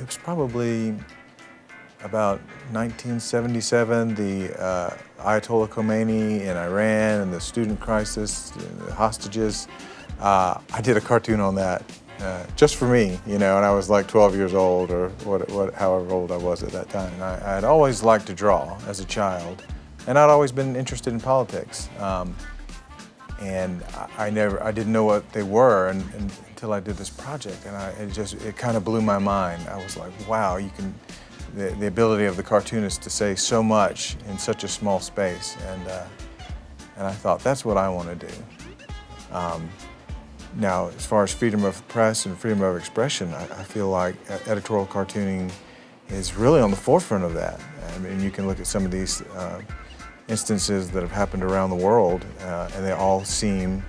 It was probably about 1977, the Ayatollah Khomeini in Iran and the student crisis, the hostages. I did a cartoon on that just for me, and I was like 12 years old or however old I was at that time. And I had always liked to draw as a child, and I'd always been interested in politics. And I didn't know what they were until I did this project, and it kind of blew my mind. I was like, wow, the ability of the cartoonist to say so much in such a small space, and I thought that's what I want to do. Now, as far as freedom of press and freedom of expression, I feel like editorial cartooning is really on the forefront of that. I mean, you can look at some of these instances that have happened around the world, and they all seem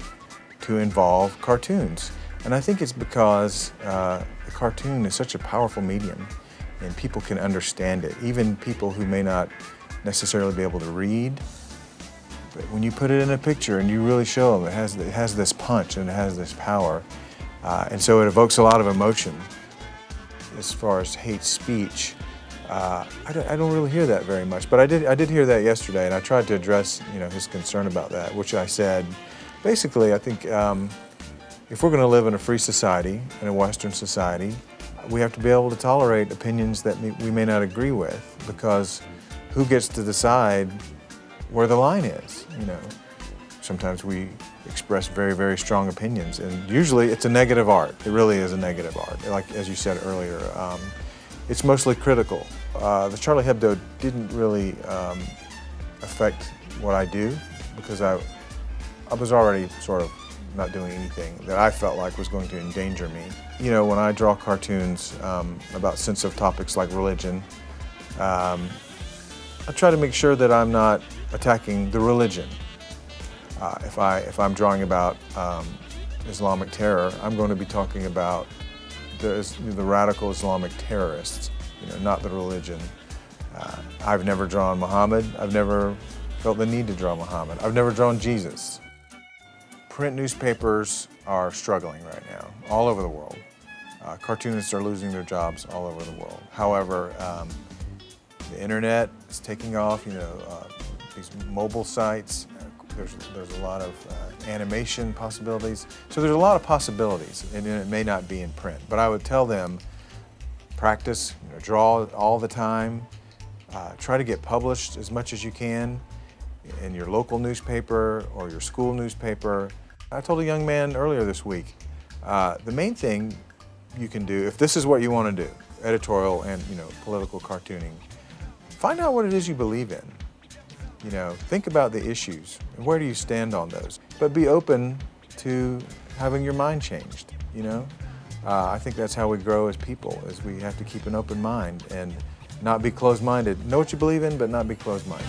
to involve cartoons. And I think it's because the cartoon is such a powerful medium, and people can understand it. Even people who may not necessarily be able to read, but when you put it in a picture and you really show them, it has this punch and it has this power, and so it evokes a lot of emotion. As far as hate speech, I don't really hear that very much, but I did hear that yesterday, and I tried to address his concern about that, which I said, basically, I think if we're going to live in a free society, in a Western society, we have to be able to tolerate opinions that we may not agree with, because who gets to decide where the line is? Sometimes we express very, very strong opinions, and usually it's a negative art. It really is a negative art. Like as you said earlier, it's mostly critical. The Charlie Hebdo didn't really affect what I do, because I was already sort of not doing anything that I felt like was going to endanger me. When I draw cartoons about sensitive topics like religion, I try to make sure that I'm not attacking the religion. If I'm drawing about Islamic terror, I'm going to be talking about the radical Islamic terrorists, not the religion. I've never drawn Muhammad. I've never felt the need to draw Muhammad. I've never drawn Jesus. Print newspapers are struggling right now, all over the world. Cartoonists are losing their jobs all over the world. However, the internet is taking off, these mobile sites, there's a lot of animation possibilities. So there's a lot of possibilities, and it may not be in print. But I would tell them, practice, draw all the time, try to get published as much as you can in your local newspaper or your school newspaper. I told a young man earlier this week, the main thing you can do, if this is what you want to do, editorial and political cartooning, find out what it is you believe in. Think about the issues and where do you stand on those. But be open to having your mind changed. I think that's how we grow as people, is we have to keep an open mind and not be closed-minded. Know what you believe in, but not be closed-minded.